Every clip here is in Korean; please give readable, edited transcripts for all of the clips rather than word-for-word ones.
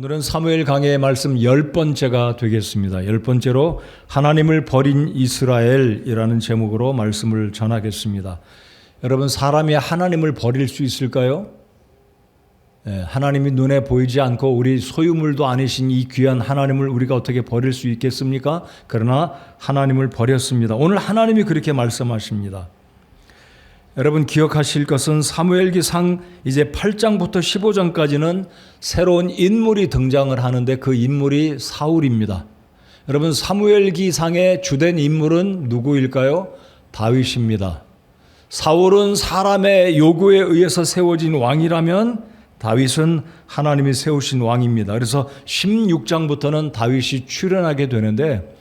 오늘은 사무엘 강해의 말씀 10번째가 되겠습니다. 10번째로 하나님을 버린 이스라엘이라는 제목으로 말씀을 전하겠습니다. 여러분, 사람이 하나님을 버릴 수 있을까요? 하나님이 눈에 보이지 않고 우리 소유물도 아니신 이 귀한 하나님을 우리가 어떻게 버릴 수 있겠습니까? 그러나 하나님을 버렸습니다. 오늘 하나님이 그렇게 말씀하십니다. 여러분, 기억하실 것은 사무엘기상 이제 8장부터 15장까지는 새로운 인물이 등장을 하는데 그 인물이 사울입니다. 여러분, 사무엘기상의 주된 인물은 누구일까요? 다윗입니다. 사울은 사람의 요구에 의해서 세워진 왕이라면 다윗은 하나님이 세우신 왕입니다. 그래서 16장부터는 다윗이 출현하게 되는데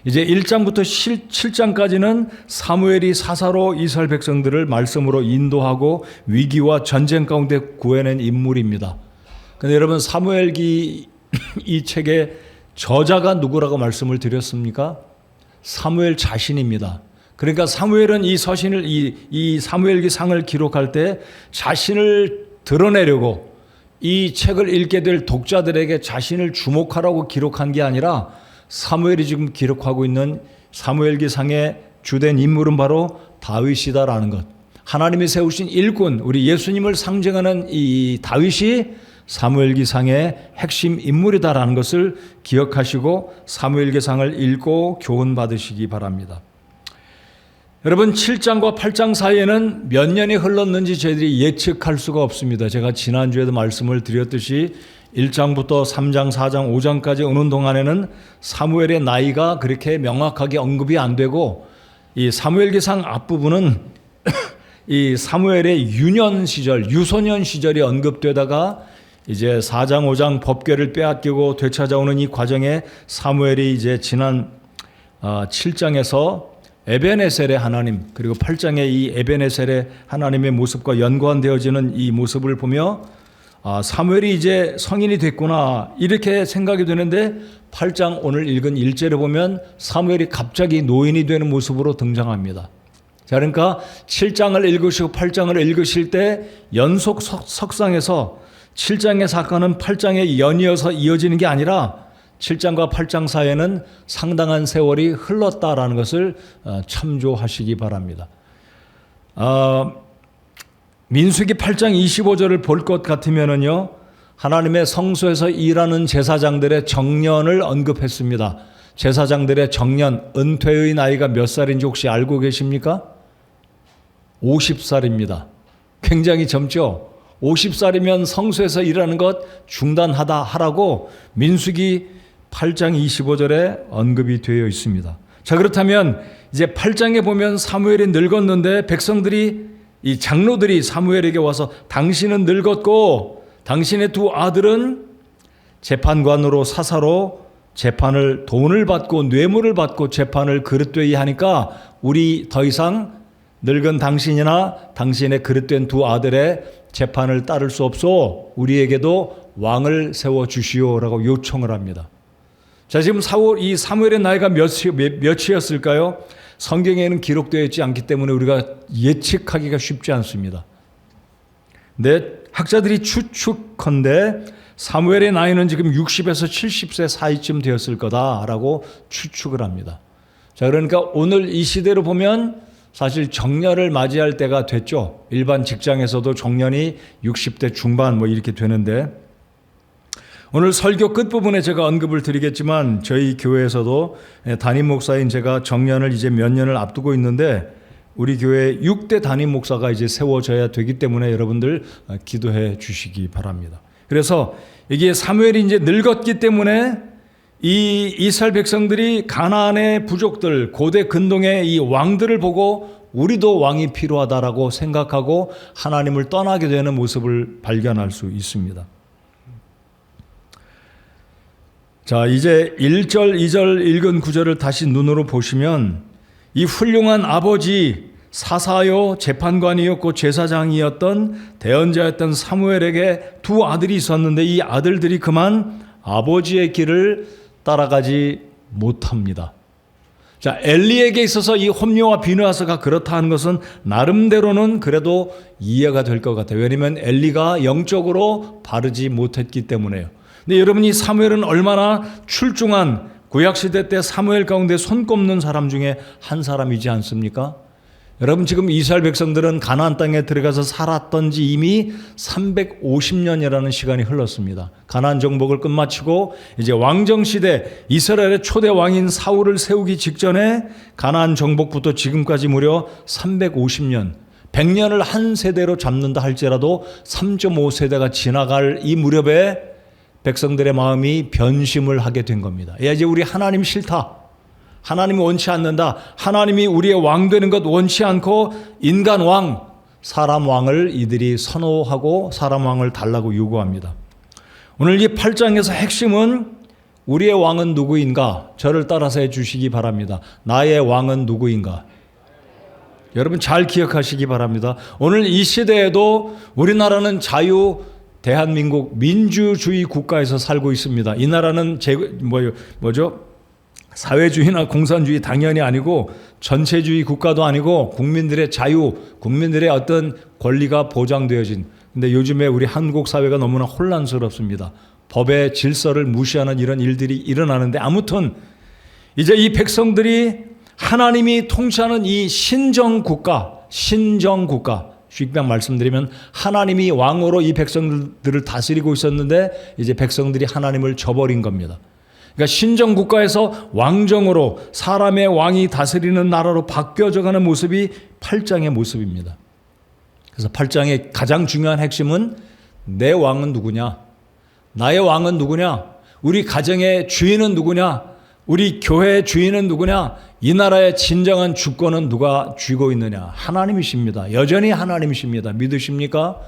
이제 1장부터 7장까지는 사무엘이 사사로 이스라엘 백성들을 말씀으로 인도하고 위기와 전쟁 가운데 구해낸 인물입니다. 그런데 여러분, 사무엘기 이 책의 저자가 누구라고 말씀을 드렸습니까? 사무엘 자신입니다. 그러니까 사무엘은 이 서신을 이 사무엘기상을 기록할 때 자신을 드러내려고 이 책을 읽게 될 독자들에게 자신을 주목하라고 기록한 게 아니라 사무엘이 지금 기록하고 있는 사무엘기상의 주된 인물은 바로 다윗이다라는 것. 하나님이 세우신 일꾼, 우리 예수님을 상징하는 이 다윗이 사무엘기상의 핵심 인물이다라는 것을 기억하시고 사무엘기상을 읽고 교훈 받으시기 바랍니다. 여러분, 7장과 8장 사이에는 몇 년이 흘렀는지 저희들이 예측할 수가 없습니다. 제가 지난주에도 말씀을 드렸듯이 1장부터 3장, 4장, 5장까지 오는 동안에는 사무엘의 나이가 그렇게 명확하게 언급이 안 되고 이 사무엘기상 앞부분은 이 사무엘의 유년 시절, 유소년 시절이 언급되다가 이제 4장, 5장 법궤를 빼앗기고 되찾아오는 이 과정에 사무엘이 이제 지난 7장에서 에벤에셀의 하나님, 그리고 8장의 이 에벤에셀의 하나님의 모습과 연관되어지는 이 모습을 보며 사무엘이 이제 성인이 됐구나 이렇게 생각이 되는데 8장 오늘 읽은 1절에 보면 사무엘이 갑자기 노인이 되는 모습으로 등장합니다. 자, 그러니까 7장을 읽으시고 8장을 읽으실 때 연속 석상에서 7장의 사건은 8장에 연이어서 이어지는 게 아니라 7장과 8장 사이에는 상당한 세월이 흘렀다라는 것을 참조하시기 바랍니다. 민수기 8장 25절을 볼 것 같으면은요, 하나님의 성소에서 일하는 제사장들의 정년을 언급했습니다. 제사장들의 정년, 은퇴의 나이가 몇 살인지 혹시 알고 계십니까? 50살입니다. 굉장히 젊죠? 50살이면 성소에서 일하는 것 중단하라고 민수기 8장 25절에 언급이 되어 있습니다. 자, 그렇다면 이제 8장에 보면 사무엘이 늙었는데 백성들이 이 장로들이 사무엘에게 와서 당신은 늙었고 당신의 두 아들은 재판관으로 사사로 재판을 돈을 받고 뇌물을 받고 재판을 그릇되이 하니까 우리 더 이상 늙은 당신이나 당신의 그릇된 두 아들의 재판을 따를 수 없소. 우리에게도 왕을 세워주시오라고 요청을 합니다. 자, 지금 이 사무엘의 나이가 몇이었을까요? 성경에는 기록되어 있지 않기 때문에 우리가 예측하기가 쉽지 않습니다. 근데 학자들이 추측컨대 사무엘의 나이는 지금 60에서 70세 사이쯤 되었을 거다라고 추측을 합니다. 자, 그러니까 오늘 이 시대로 보면 사실 정년을 맞이할 때가 됐죠. 일반 직장에서도 정년이 60대 중반 이렇게 되는데 오늘 설교 끝부분에 제가 언급을 드리겠지만 저희 교회에서도 담임 목사인 제가 정년을 이제 몇 년을 앞두고 있는데 우리 교회 6대 담임 목사가 이제 세워져야 되기 때문에 여러분들 기도해 주시기 바랍니다. 그래서 이게 사무엘이 이제 늙었기 때문에 이 이스라엘 백성들이 가나안의 부족들, 고대 근동의 이 왕들을 보고 우리도 왕이 필요하다라고 생각하고 하나님을 떠나게 되는 모습을 발견할 수 있습니다. 자, 이제 1절, 2절 읽은 구절을 다시 눈으로 보시면 이 훌륭한 아버지, 사사요 재판관이었고 제사장이었던 대언자였던 사무엘에게 두 아들이 있었는데 이 아들들이 그만 아버지의 길을 따라가지 못합니다. 자, 엘리에게 있어서 이 홈리와 비느하스가 그렇다 하는 것은 나름대로는 그래도 이해가 될 것 같아요. 왜냐하면 엘리가 영적으로 바르지 못했기 때문에요. 근데 여러분이 사무엘은 얼마나 출중한 구약시대 때 사무엘 가운데 손꼽는 사람 중에 한 사람이지 않습니까? 여러분 지금 이스라엘 백성들은 가나안 땅에 들어가서 살았던 지 이미 350년이라는 시간이 흘렀습니다. 가나안 정복을 끝마치고 이제 왕정시대 이스라엘의 초대 왕인 사울을 세우기 직전에 가나안 정복부터 지금까지 무려 350년, 100년을 한 세대로 잡는다 할지라도 3.5세대가 지나갈 이 무렵에 백성들의 마음이 변심을 하게 된 겁니다. 이제 우리 하나님 싫다. 하나님이 원치 않는다. 하나님이 우리의 왕 되는 것 원치 않고 인간 왕, 사람 왕을 이들이 선호하고 사람 왕을 달라고 요구합니다. 오늘 이 8장에서 핵심은 우리의 왕은 누구인가? 저를 따라서 해주시기 바랍니다. 나의 왕은 누구인가? 여러분 잘 기억하시기 바랍니다. 오늘 이 시대에도 우리나라는 대한민국 민주주의 국가에서 살고 있습니다. 이 나라는 사회주의나 공산주의 당연히 아니고 전체주의 국가도 아니고 국민들의 자유, 국민들의 어떤 권리가 보장되어진, 근데 요즘에 우리 한국 사회가 너무나 혼란스럽습니다. 법의 질서를 무시하는 이런 일들이 일어나는데, 아무튼 이제 이 백성들이 하나님이 통치하는 이 신정국가, 쉽게 말씀드리면 하나님이 왕으로 이 백성들을 다스리고 있었는데 이제 백성들이 하나님을 저버린 겁니다. 그러니까 신정국가에서 왕정으로 사람의 왕이 다스리는 나라로 바뀌어져가는 모습이 8장의 모습입니다. 그래서 8장의 가장 중요한 핵심은 내 왕은 누구냐? 나의 왕은 누구냐? 우리 가정의 주인은 누구냐? 우리 교회의 주인은 누구냐? 이 나라의 진정한 주권은 누가 쥐고 있느냐? 하나님이십니다. 여전히 하나님이십니다. 믿으십니까?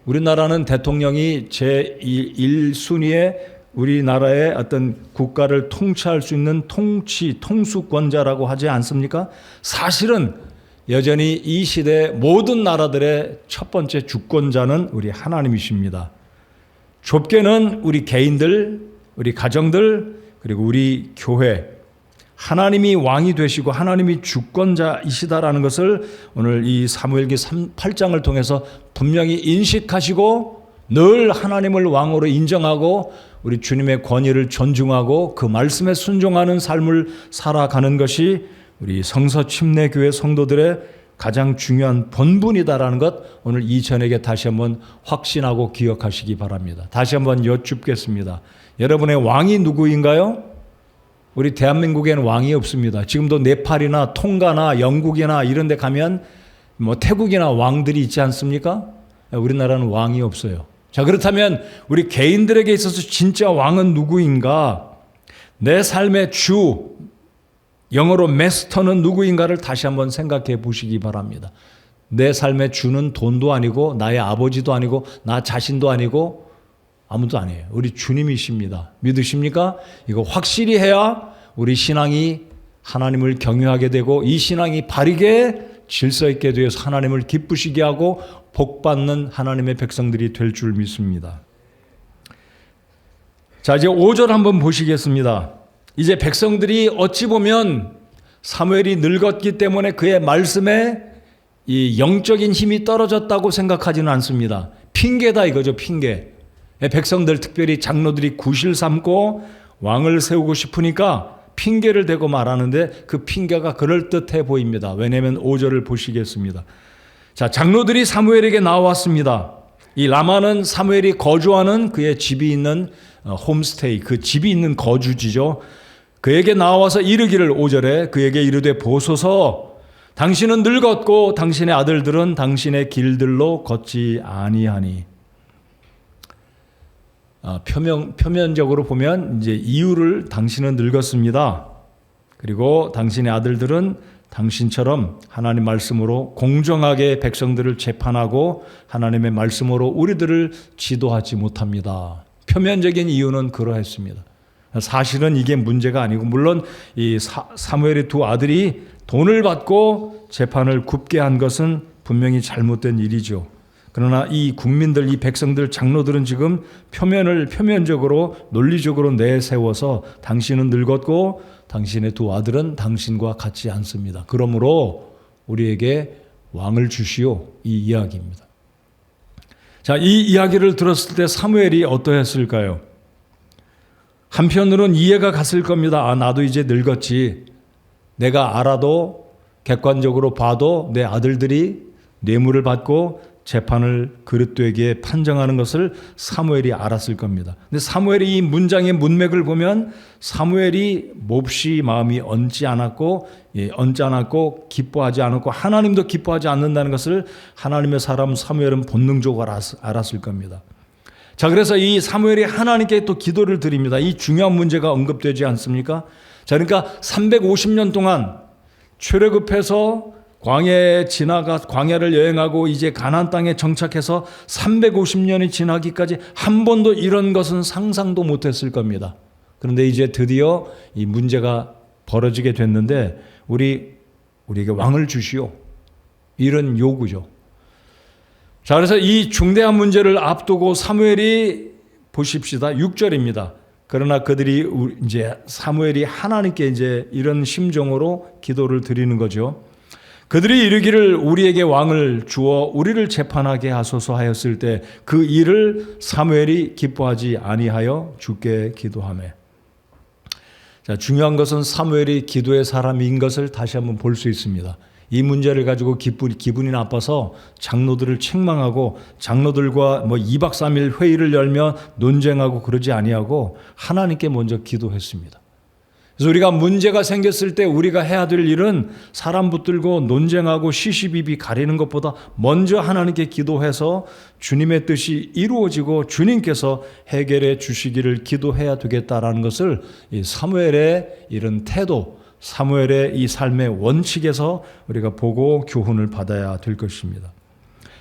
우리나라는 대통령이 제1순위의 우리나라의 어떤 국가를 통치할 수 있는 통수권자라고 하지 않습니까? 사실은 여전히 이 시대 모든 나라들의 첫 번째 주권자는 우리 하나님이십니다. 좁게는 우리 개인들, 우리 가정들, 그리고 우리 교회, 하나님이 왕이 되시고 하나님이 주권자이시다라는 것을 오늘 이 사무엘기 8장을 통해서 분명히 인식하시고 늘 하나님을 왕으로 인정하고 우리 주님의 권위를 존중하고 그 말씀에 순종하는 삶을 살아가는 것이 우리 성서 침례교회 성도들의 가장 중요한 본분이다라는 것, 오늘 이 저녁에 다시 한번 확신하고 기억하시기 바랍니다. 다시 한번 여쭙겠습니다. 여러분의 왕이 누구인가요? 우리 대한민국에는 왕이 없습니다. 지금도 네팔이나 통가나 영국이나 이런 데 가면 태국이나 왕들이 있지 않습니까? 우리나라는 왕이 없어요. 자, 그렇다면 우리 개인들에게 있어서 진짜 왕은 누구인가? 내 삶의 주, 영어로 마스터는 누구인가를 다시 한번 생각해 보시기 바랍니다. 내 삶의 주는 돈도 아니고 나의 아버지도 아니고 나 자신도 아니고 아무도 아니에요. 우리 주님이십니다. 믿으십니까? 이거 확실히 해야 우리 신앙이 하나님을 경외하게 되고 이 신앙이 바르게 질서 있게 되어서 하나님을 기쁘시게 하고 복받는 하나님의 백성들이 될 줄 믿습니다. 자, 이제 5절 한번 보시겠습니다. 이제 백성들이 어찌 보면 사무엘이 늙었기 때문에 그의 말씀에 이 영적인 힘이 떨어졌다고 생각하지는 않습니다. 핑계다 이거죠, 핑계. 백성들, 특별히 장로들이 구실 삼고 왕을 세우고 싶으니까 핑계를 대고 말하는데 그 핑계가 그럴듯해 보입니다. 왜냐하면 5절을 보시겠습니다. 자, 장로들이 사무엘에게 나왔습니다. 이 라마는 사무엘이 거주하는 그의 집이 있는 홈스테이, 그 집이 있는 거주지죠. 그에게 나와서 이르기를, 5절에 그에게 이르되 보소서, 당신은 늙었고 당신의 아들들은 당신의 길들로 걷지 아니하니. 표면적으로 보면 이제 이유를, 당신은 늙었습니다. 그리고 당신의 아들들은 당신처럼 하나님 말씀으로 공정하게 백성들을 재판하고 하나님의 말씀으로 우리들을 지도하지 못합니다. 표면적인 이유는 그러했습니다. 사실은 이게 문제가 아니고, 물론 이 사무엘의 두 아들이 돈을 받고 재판을 굽게 한 것은 분명히 잘못된 일이죠. 그러나 이 국민들, 이 백성들, 장로들은 지금 표면적으로 논리적으로 내세워서 당신은 늙었고 당신의 두 아들은 당신과 같지 않습니다. 그러므로 우리에게 왕을 주시오, 이 이야기입니다. 자, 이 이야기를 들었을 때 사무엘이 어떠했을까요? 한편으로는 이해가 갔을 겁니다. 아, 나도 이제 늙었지. 내가 알아도 객관적으로 봐도 내 아들들이 뇌물을 받고 재판을 그릇되게 판정하는 것을 사무엘이 알았을 겁니다. 근데 사무엘이 이 문장의 문맥을 보면 사무엘이 몹시 마음이 얹지 않았고 기뻐하지 않았고 하나님도 기뻐하지 않는다는 것을 하나님의 사람 사무엘은 본능적으로 알았을 겁니다. 자, 그래서 이 사무엘이 하나님께 또 기도를 드립니다. 이 중요한 문제가 언급되지 않습니까? 자, 그러니까 350년 동안 출애굽해서 광야를 여행하고 이제 가나안 땅에 정착해서 350년이 지나기까지 한 번도 이런 것은 상상도 못했을 겁니다. 그런데 이제 드디어 이 문제가 벌어지게 됐는데 우리에게 왕을 주시오. 이런 요구죠. 자, 그래서 이 중대한 문제를 앞두고 사무엘이 보십시다. 6절입니다. 그러나 그들이 이제 사무엘이 하나님께 이제 이런 심정으로 기도를 드리는 거죠. 그들이 이르기를 우리에게 왕을 주어 우리를 재판하게 하소서 하였을 때 그 일을 사무엘이 기뻐하지 아니하여 주께 기도하매. 자, 중요한 것은 사무엘이 기도의 사람인 것을 다시 한번 볼 수 있습니다. 이 문제를 가지고 기분이 나빠서 장로들을 책망하고 장로들과 2박 3일 회의를 열며 논쟁하고 그러지 아니하고 하나님께 먼저 기도했습니다. 그래서 우리가 문제가 생겼을 때 우리가 해야 될 일은 사람 붙들고 논쟁하고 시시비비 가리는 것보다 먼저 하나님께 기도해서 주님의 뜻이 이루어지고 주님께서 해결해 주시기를 기도해야 되겠다라는 것을 이 사무엘의 이런 태도, 사무엘의 이 삶의 원칙에서 우리가 보고 교훈을 받아야 될 것입니다.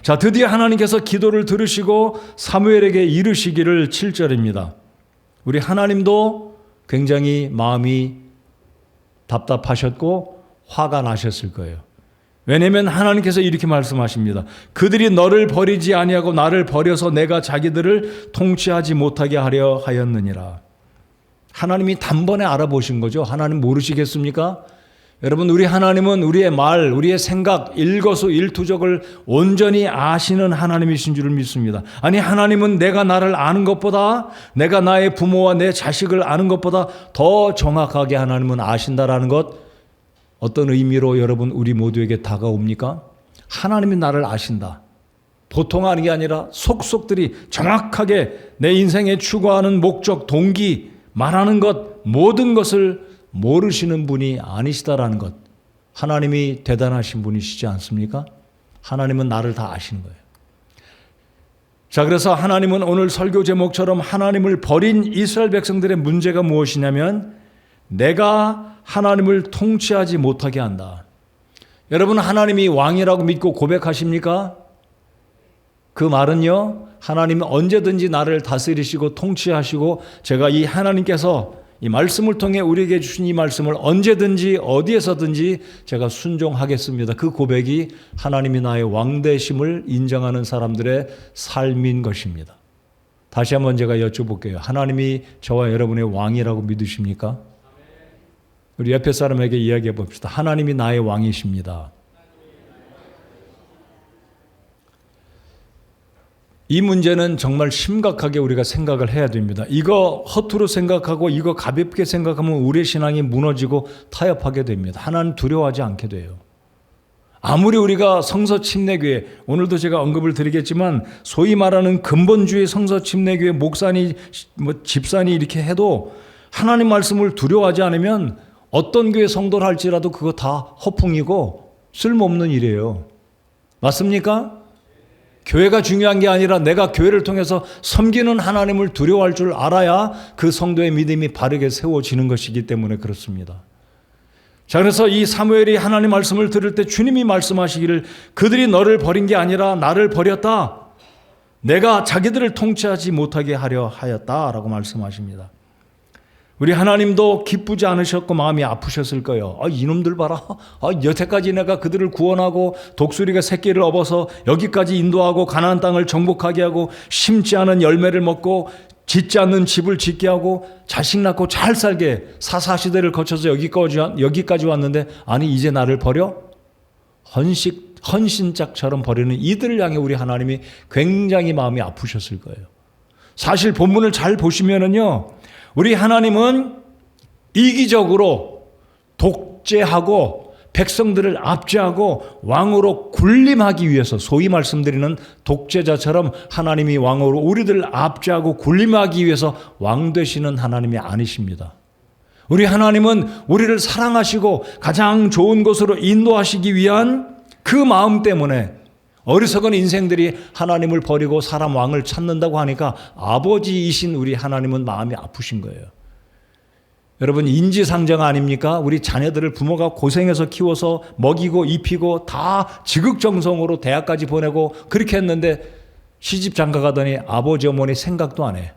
자, 드디어 하나님께서 기도를 들으시고 사무엘에게 이르시기를 7절입니다. 우리 하나님도 굉장히 마음이 답답하셨고 화가 나셨을 거예요. 왜냐하면 하나님께서 이렇게 말씀하십니다. 그들이 너를 버리지 아니하고 나를 버려서 내가 자기들을 통치하지 못하게 하려 하였느니라. 하나님이 단번에 알아보신 거죠. 하나님 모르시겠습니까? 여러분, 우리 하나님은 우리의 말, 우리의 생각, 일거수일투족을 온전히 아시는 하나님이신 줄을 믿습니다. 아니, 하나님은 내가 나를 아는 것보다, 내가 나의 부모와 내 자식을 아는 것보다 더 정확하게 하나님은 아신다라는 것, 어떤 의미로 여러분 우리 모두에게 다가옵니까? 하나님이 나를 아신다. 보통 아는 게 아니라 속속들이 정확하게 내 인생에 추구하는 목적, 동기, 말하는 것, 모든 것을 모르시는 분이 아니시다라는 것. 하나님이 대단하신 분이시지 않습니까? 하나님은 나를 다 아시는 거예요. 자, 그래서 하나님은 오늘 설교 제목처럼 하나님을 버린 이스라엘 백성들의 문제가 무엇이냐면 내가 하나님을 통치하지 못하게 한다. 여러분, 하나님이 왕이라고 믿고 고백하십니까? 그 말은요, 하나님은 언제든지 나를 다스리시고 통치하시고 제가 이 하나님께서 이 말씀을 통해 우리에게 주신 이 말씀을 언제든지 어디에서든지 제가 순종하겠습니다. 그 고백이 하나님이 나의 왕되심을 인정하는 사람들의 삶인 것입니다. 다시 한번 제가 여쭤볼게요. 하나님이 저와 여러분의 왕이라고 믿으십니까? 우리 옆에 사람에게 이야기해 봅시다. 하나님이 나의 왕이십니다. 이 문제는 정말 심각하게 우리가 생각을 해야 됩니다. 이거 허투루 생각하고 이거 가볍게 생각하면 우리의 신앙이 무너지고 타협하게 됩니다. 하나님 두려워하지 않게 돼요. 아무리 우리가 성서 침례교회, 오늘도 제가 언급을 드리겠지만 소위 말하는 근본주의 성서 침례교회 목사니 집사니 이렇게 해도 하나님 말씀을 두려워하지 않으면 어떤 교회 성도를 할지라도 그거 다 허풍이고 쓸모없는 일이에요. 맞습니까? 교회가 중요한 게 아니라 내가 교회를 통해서 섬기는 하나님을 두려워할 줄 알아야 그 성도의 믿음이 바르게 세워지는 것이기 때문에 그렇습니다. 자, 그래서 이 사무엘이 하나님 말씀을 들을 때 주님이 말씀하시기를 그들이 너를 버린 게 아니라 나를 버렸다. 내가 자기들을 통치하지 못하게 하려 하였다라고 말씀하십니다. 우리 하나님도 기쁘지 않으셨고 마음이 아프셨을 거예요. 이놈들 봐라. 여태까지 내가 그들을 구원하고 독수리가 새끼를 업어서 여기까지 인도하고 가나안 땅을 정복하게 하고 심지 않은 열매를 먹고 짓지 않는 집을 짓게 하고 자식 낳고 잘 살게 사사시대를 거쳐서 여기까지 왔는데 아니 이제 나를 버려? 헌신짝처럼 버리는 이들을 향해 우리 하나님이 굉장히 마음이 아프셨을 거예요. 사실 본문을 잘 보시면은요. 우리 하나님은 이기적으로 독재하고 백성들을 압제하고 왕으로 군림하기 위해서, 소위 말씀드리는 독재자처럼 하나님이 왕으로 우리들을 압제하고 군림하기 위해서 왕 되시는 하나님이 아니십니다. 우리 하나님은 우리를 사랑하시고 가장 좋은 곳으로 인도하시기 위한 그 마음 때문에 어리석은 인생들이 하나님을 버리고 사람 왕을 찾는다고 하니까 아버지이신 우리 하나님은 마음이 아프신 거예요. 여러분, 인지상정 아닙니까? 우리 자녀들을 부모가 고생해서 키워서 먹이고 입히고 다 지극정성으로 대학까지 보내고 그렇게 했는데 시집 장가 가더니 아버지 어머니 생각도 안 해.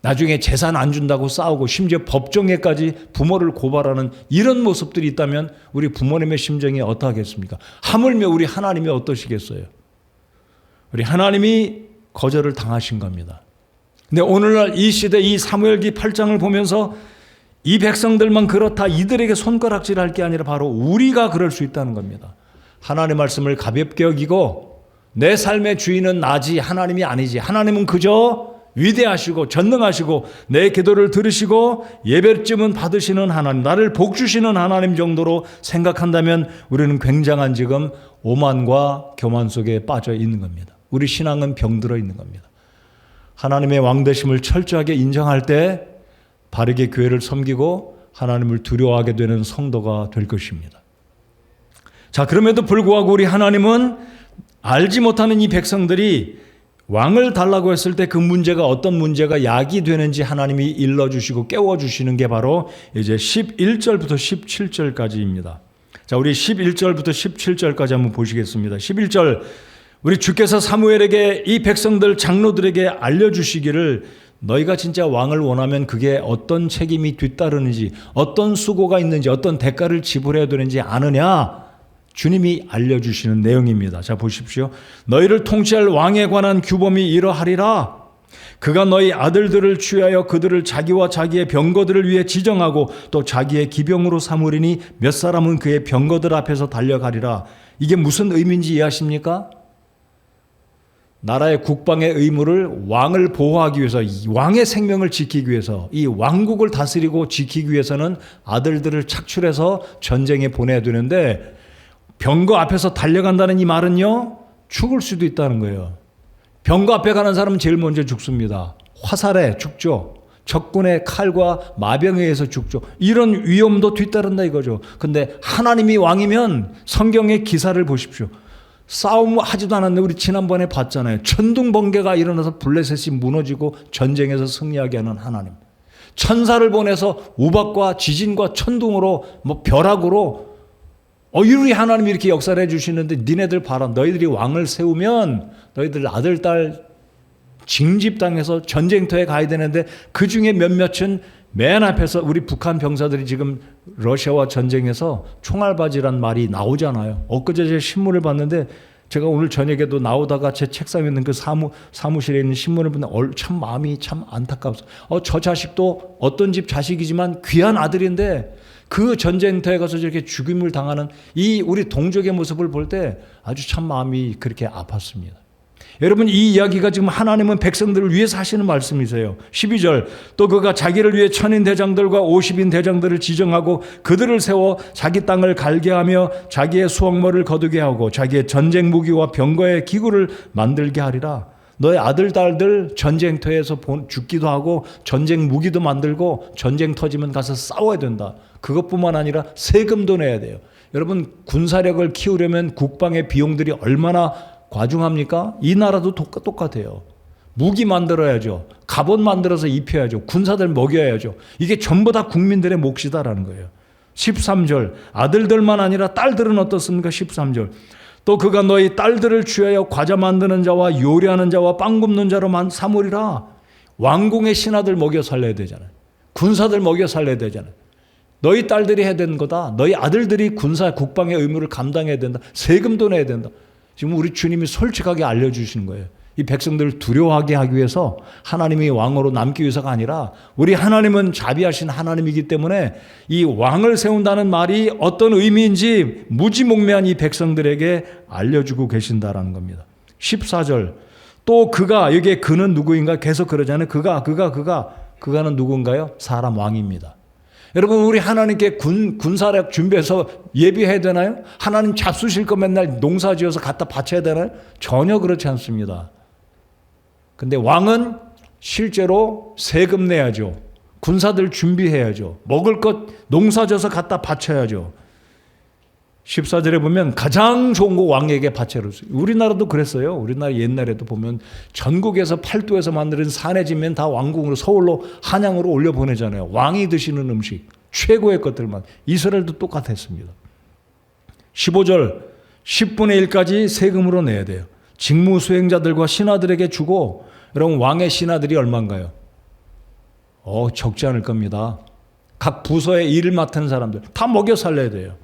나중에 재산 안 준다고 싸우고 심지어 법정에까지 부모를 고발하는 이런 모습들이 있다면 우리 부모님의 심정이 어떠하겠습니까? 하물며 우리 하나님이 어떠시겠어요? 우리 하나님이 거절을 당하신 겁니다. 근데 오늘날 이 시대 이 사무엘기 8장을 보면서 이 백성들만 그렇다, 이들에게 손가락질할 게 아니라 바로 우리가 그럴 수 있다는 겁니다. 하나님의 말씀을 가볍게 여기고 내 삶의 주인은 나지 하나님이 아니지, 하나님은 그저 위대하시고 전능하시고 내 기도를 들으시고 예배쯤은 받으시는 하나님, 나를 복주시는 하나님 정도로 생각한다면 우리는 굉장한 지금 오만과 교만 속에 빠져 있는 겁니다. 우리 신앙은 병들어 있는 겁니다. 하나님의 왕되심을 철저하게 인정할 때 바르게 교회를 섬기고 하나님을 두려워하게 되는 성도가 될 것입니다. 자, 그럼에도 불구하고 우리 하나님은 알지 못하는 이 백성들이 왕을 달라고 했을 때 그 문제가 어떤 문제가 약이 되는지 하나님이 일러주시고 깨워주시는 게 바로 이제 11절부터 17절까지입니다. 자, 우리 11절부터 17절까지 한번 보시겠습니다. 11절, 우리 주께서 사무엘에게 이 백성들 장로들에게 알려주시기를 너희가 진짜 왕을 원하면 그게 어떤 책임이 뒤따르는지, 어떤 수고가 있는지, 어떤 대가를 지불해야 되는지 아느냐? 주님이 알려주시는 내용입니다. 자, 보십시오. 너희를 통치할 왕에 관한 규범이 이러하리라. 그가 너희 아들들을 취하여 그들을 자기와 자기의 병거들을 위해 지정하고 또 자기의 기병으로 삼으리니 몇 사람은 그의 병거들 앞에서 달려가리라. 이게 무슨 의미인지 이해하십니까? 나라의 국방의 의무를 왕을 보호하기 위해서, 왕의 생명을 지키기 위해서, 이 왕국을 다스리고 지키기 위해서는 아들들을 착출해서 전쟁에 보내야 되는데 병거 앞에서 달려간다는 이 말은요, 죽을 수도 있다는 거예요. 병거 앞에 가는 사람은 제일 먼저 죽습니다. 화살에 죽죠. 적군의 칼과 마병에 의해서 죽죠. 이런 위험도 뒤따른다 이거죠. 근데 하나님이 왕이면 성경의 기사를 보십시오. 싸움하지도 않았는데 우리 지난번에 봤잖아요. 천둥번개가 일어나서 블레셋이 무너지고 전쟁에서 승리하게 하는 하나님. 천사를 보내서 우박과 지진과 천둥으로 벼락으로 우리 하나님이 이렇게 역사를 해주시는데 니네들 봐라. 너희들이 왕을 세우면 너희들 아들, 딸 징집당해서 전쟁터에 가야 되는데 그 중에 몇몇은 맨 앞에서 우리 북한 병사들이 지금 러시아와 전쟁에서 총알바지란 말이 나오잖아요. 엊그제 제 신문을 봤는데 제가 오늘 저녁에도 나오다가 제 책상에 있는 그 사무실에 있는 신문을 보는데 참 마음이 참 안타까워서 저 자식도 어떤 집 자식이지만 귀한 아들인데 그 전쟁터에 가서 저렇게 죽임을 당하는 이 우리 동족의 모습을 볼 때 아주 참 마음이 그렇게 아팠습니다. 여러분, 이 이야기가 지금 하나님은 백성들을 위해서 하시는 말씀이세요. 12절, 또 그가 자기를 위해 1000인 대장들과 50인 대장들을 지정하고 그들을 세워 자기 땅을 갈게 하며 자기의 수확물을 거두게 하고 자기의 전쟁 무기와 병거의 기구를 만들게 하리라. 너의 아들, 딸들 전쟁터에서 죽기도 하고 전쟁 무기도 만들고 전쟁 터지면 가서 싸워야 된다. 그것뿐만 아니라 세금도 내야 돼요. 여러분, 군사력을 키우려면 국방의 비용들이 얼마나 과중합니까? 이 나라도 똑같아요. 무기 만들어야죠. 갑옷 만들어서 입혀야죠. 군사들 먹여야죠. 이게 전부 다 국민들의 몫이다라는 거예요. 13절, 아들들만 아니라 딸들은 어떻습니까? 13절, 또 그가 너희 딸들을 취하여 과자 만드는 자와 요리하는 자와 빵 굽는 자로 삼으리라. 왕궁의 신하들 먹여 살려야 되잖아요. 군사들 먹여 살려야 되잖아요. 너희 딸들이 해야 되는 거다. 너희 아들들이 군사 국방의 의무를 감당해야 된다. 세금도 내야 된다. 지금 우리 주님이 솔직하게 알려주시는 거예요. 이 백성들을 두려워하게 하기 위해서 하나님이 왕으로 남기 위해서가 아니라 우리 하나님은 자비하신 하나님이기 때문에 이 왕을 세운다는 말이 어떤 의미인지 무지몽매한 이 백성들에게 알려주고 계신다라는 겁니다. 14절, 또 그가, 여기에 그는 누구인가 계속 그러잖아요. 그가 그가는 누군가요? 사람 왕입니다. 여러분, 우리 하나님께 군사력 준비해서 예비해야 되나요? 하나님 잡수실 거 맨날 농사 지어서 갖다 바쳐야 되나요? 전혀 그렇지 않습니다. 근데 왕은 실제로 세금 내야죠. 군사들 준비해야죠. 먹을 것 농사 져서 갖다 바쳐야죠. 14절에 보면 가장 좋은 거 왕에게 바쳐를 써요. 우리나라도 그랬어요. 우리나라 옛날에도 보면 전국에서 팔도에서 만드는 산해지면 다 왕궁으로 서울로 한양으로 올려보내잖아요. 왕이 드시는 음식 최고의 것들만. 이스라엘도 똑같았습니다. 15절 10분의 1까지 세금으로 내야 돼요. 직무 수행자들과 신하들에게 주고, 여러분 왕의 신하들이 얼마인가요? 적지 않을 겁니다. 각 부서의 일을 맡은 사람들 다 먹여 살려야 돼요.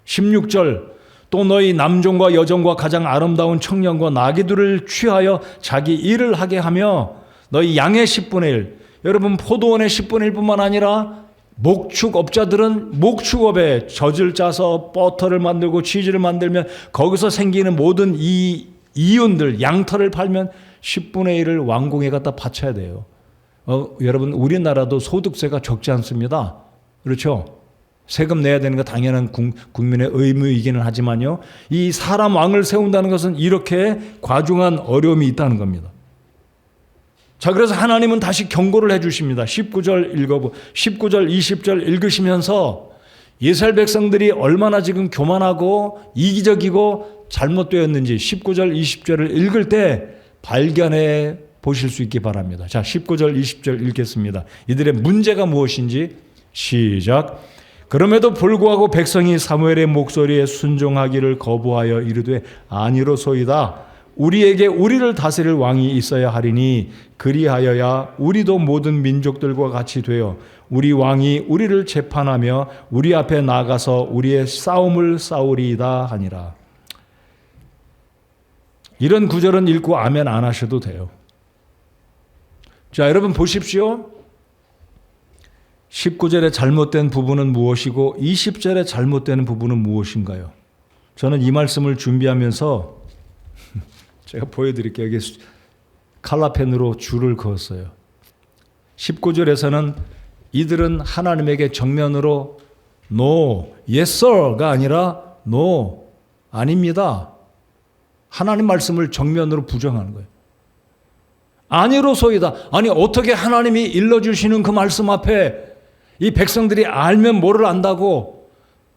16절 또 너희 남종과 여종과 가장 아름다운 청년과 나귀들을 취하여 자기 일을 하게 하며 너희 양의 10분의 1, 여러분 포도원의 10분의 1뿐만 아니라 목축업자들은 목축업에 젖을 짜서 버터를 만들고 치즈를 만들면 거기서 생기는 모든 이 이윤들, 양털을 팔면 10분의 1을 왕궁에 갖다 바쳐야 돼요. 여러분 우리나라도 소득세가 적지 않습니다. 그렇죠? 세금 내야 되는 거 당연한 국민의 의무이기는 하지만요, 이 사람 왕을 세운다는 것은 이렇게 과중한 어려움이 있다는 겁니다. 자, 그래서 하나님은 다시 경고를 해주십니다. 19절 20절 읽으시면서 이스라엘 백성들이 얼마나 지금 교만하고 이기적이고 잘못되었는지 19절 20절을 읽을 때 발견해 보실 수 있기 바랍니다. 자, 19절 20절 읽겠습니다. 이들의 문제가 무엇인지 시작. 그럼에도 불구하고 백성이 사무엘의 목소리에 순종하기를 거부하여 이르되 아니로소이다. 우리에게 우리를 다스릴 왕이 있어야 하리니 그리하여야 우리도 모든 민족들과 같이 되어 우리 왕이 우리를 재판하며 우리 앞에 나가서 우리의 싸움을 싸우리이다 하니라. 이런 구절은 읽고 아멘 안 하셔도 돼요. 자, 여러분 보십시오. 19절에 잘못된 부분은 무엇이고 20절에 잘못된 부분은 무엇인가요? 저는 이 말씀을 준비하면서 제가 보여드릴게요. 여기 칼라펜으로 줄을 그었어요. 19절에서는 이들은 하나님에게 정면으로 No, yes sir가 아니라 No, 아닙니다. 하나님 말씀을 정면으로 부정하는 거예요. 아니로소이다. 아니 어떻게 하나님이 일러주시는 그 말씀 앞에 이 백성들이 알면 뭐를 안다고,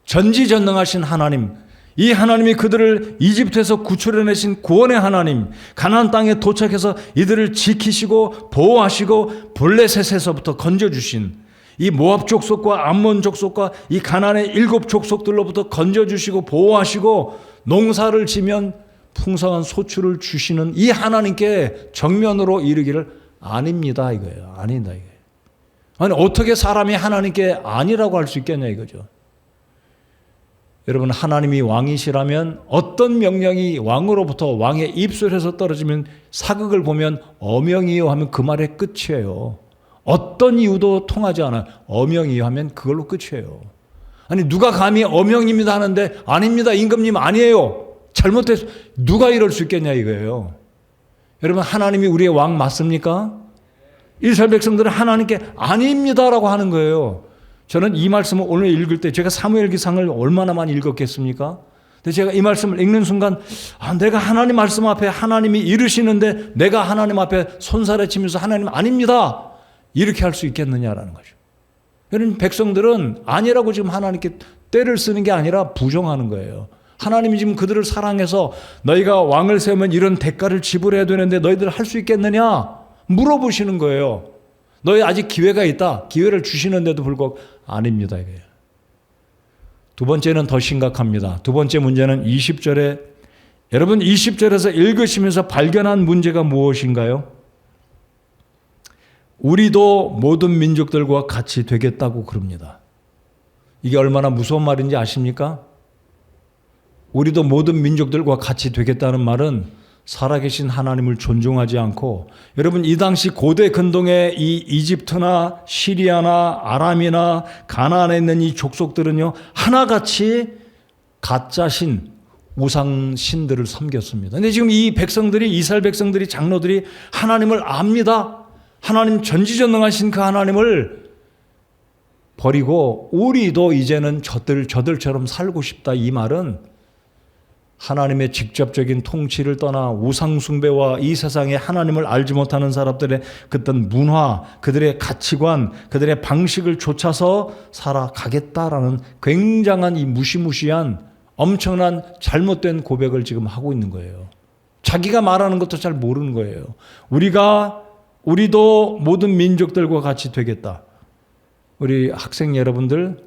전지전능하신 하나님, 이 하나님이 그들을 이집트에서 구출해내신 구원의 하나님, 가나안 땅에 도착해서 이들을 지키시고 보호하시고 블레셋에서부터 건져주신 이 모압 족속과 암몬 족속과 이 가나안의 7 족속들로부터 건져주시고 보호하시고 농사를 지면 풍성한 소출을 주시는 이 하나님께 정면으로 이르기를 아닙니다 이거예요. 아니다 이거예요. 아니 어떻게 사람이 하나님께 아니라고 할 수 있겠냐 이거죠. 여러분 하나님이 왕이시라면 어떤 명령이 왕으로부터 왕의 입술에서 떨어지면 사극을 보면 어명이요 하면 그 말의 끝이에요. 어떤 이유도 통하지 않아요. 어명이요 하면 그걸로 끝이에요. 아니 누가 감히 어명입니다 하는데 아닙니다 임금님 아니에요. 잘못해서 누가 이럴 수 있겠냐 이거예요. 여러분 하나님이 우리의 왕 맞습니까? 이스라엘 백성들은 하나님께 아닙니다라고 하는 거예요. 저는 이 말씀을 오늘 읽을 때 제가 사무엘기상을 얼마나 많이 읽었겠습니까? 근데 제가 이 말씀을 읽는 순간 내가 하나님 말씀 앞에 하나님이 이르시는데 내가 하나님 앞에 손살에 치면서 하나님 아닙니다 이렇게 할 수 있겠느냐라는 거죠. 여러분 백성들은 아니라고 지금 하나님께 떼를 쓰는 게 아니라 부정하는 거예요. 하나님이 지금 그들을 사랑해서 너희가 왕을 세우면 이런 대가를 지불해야 되는데 너희들 할 수 있겠느냐 물어보시는 거예요. 너희 아직 기회가 있다. 기회를 주시는데도 불구하고 아닙니다. 이거예요. 두 번째는 더 심각합니다. 두 번째 문제는 20절에 여러분 20절에서 읽으시면서 발견한 문제가 무엇인가요? 우리도 모든 민족들과 같이 되겠다고 그럽니다. 이게 얼마나 무서운 말인지 아십니까? 우리도 모든 민족들과 같이 되겠다는 말은 살아계신 하나님을 존중하지 않고, 여러분 이 당시 고대 근동의 이 이집트나 시리아나 아람이나 가나안에 있는 이 족속들은요 하나같이 가짜신 우상신들을 섬겼습니다. 근데 지금 이 백성들이 이스라엘 백성들이 장로들이 하나님을 압니다. 하나님 전지전능하신 그 하나님을 버리고 우리도 이제는 저들처럼 살고 싶다, 이 말은 하나님의 직접적인 통치를 떠나 우상숭배와 이 세상에 하나님을 알지 못하는 사람들의 그떤 문화, 그들의 가치관, 그들의 방식을 좇아서 살아가겠다라는 굉장한 이 무시무시한 엄청난 잘못된 고백을 지금 하고 있는 거예요. 자기가 말하는 것도 잘 모르는 거예요. 우리도 모든 민족들과 같이 되겠다. 우리 학생 여러분들,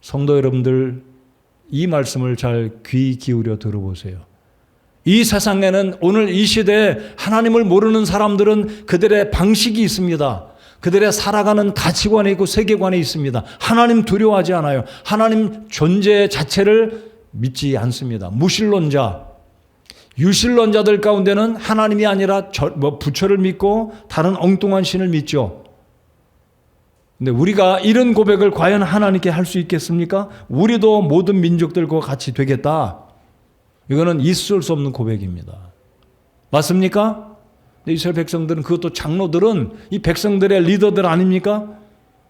성도 여러분들, 이 말씀을 잘 귀 기울여 들어보세요. 이 세상에는 오늘 이 시대에 하나님을 모르는 사람들은 그들의 방식이 있습니다. 그들의 살아가는 가치관이 있고 세계관이 있습니다. 하나님 두려워하지 않아요. 하나님 존재 자체를 믿지 않습니다. 무신론자, 유신론자들 가운데는 하나님이 아니라 부처를 믿고 다른 엉뚱한 신을 믿죠. 근데 우리가 이런 고백을 과연 하나님께 할 수 있겠습니까? 우리도 모든 민족들과 같이 되겠다. 이거는 있을 수 없는 고백입니다. 맞습니까? 이스라엘 백성들은, 그것도 장로들은 이 백성들의 리더들 아닙니까?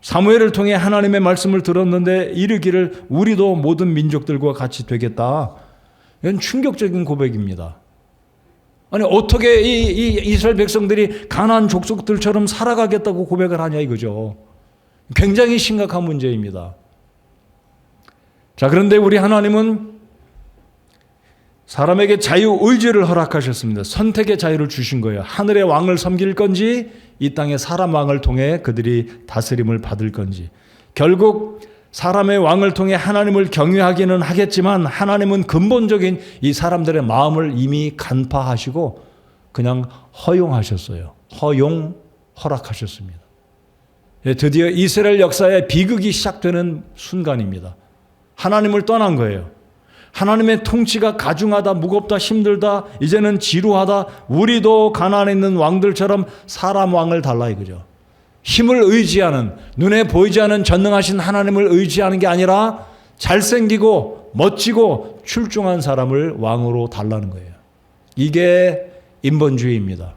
사무엘을 통해 하나님의 말씀을 들었는데 이르기를 우리도 모든 민족들과 같이 되겠다. 이건 충격적인 고백입니다. 아니, 어떻게 이 이스라엘 백성들이 가나안 족속들처럼 살아가겠다고 고백을 하냐 이거죠. 굉장히 심각한 문제입니다. 자, 그런데 우리 하나님은 사람에게 자유의지를 허락하셨습니다. 선택의 자유를 주신 거예요. 하늘의 왕을 섬길 건지 이 땅의 사람 왕을 통해 그들이 다스림을 받을 건지. 결국 사람의 왕을 통해 하나님을 경외하기는 하겠지만 하나님은 근본적인 이 사람들의 마음을 이미 간파하시고 그냥 허용하셨어요. 허락하셨습니다. 드디어 이스라엘 역사의 비극이 시작되는 순간입니다. 하나님을 떠난 거예요. 하나님의 통치가 가중하다, 무겁다, 힘들다, 이제는 지루하다. 우리도 가나안에 있는 왕들처럼 사람 왕을 달라 이거죠. 힘을 의지하는, 눈에 보이지 않는 전능하신 하나님을 의지하는 게 아니라 잘생기고 멋지고 출중한 사람을 왕으로 달라는 거예요. 이게 인본주의입니다.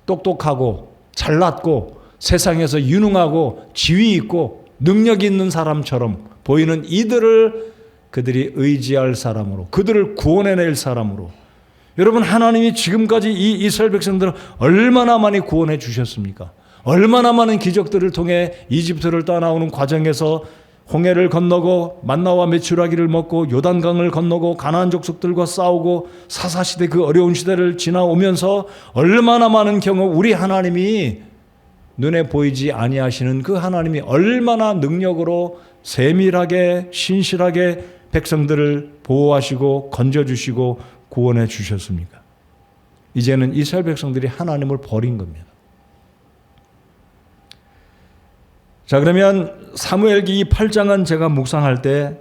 똑똑하고 잘났고 세상에서 유능하고 지위 있고 능력 있는 사람처럼 보이는 이들을 그들이 의지할 사람으로, 그들을 구원해낼 사람으로. 여러분, 하나님이 지금까지 이 이스라엘 백성들을 얼마나 많이 구원해 주셨습니까? 얼마나 많은 기적들을 통해 이집트를 떠나오는 과정에서 홍해를 건너고 만나와 메추라기를 먹고 요단강을 건너고 가나안 족속들과 싸우고 사사시대 그 어려운 시대를 지나오면서 얼마나 많은 경우 우리 하나님이 눈에 보이지 아니하시는 그 하나님이 얼마나 능력으로 세밀하게 신실하게 백성들을 보호하시고 건져주시고 구원해 주셨습니까? 이제는 이스라엘 백성들이 하나님을 버린 겁니다. 자, 그러면 사무엘기 8장은 제가 묵상할 때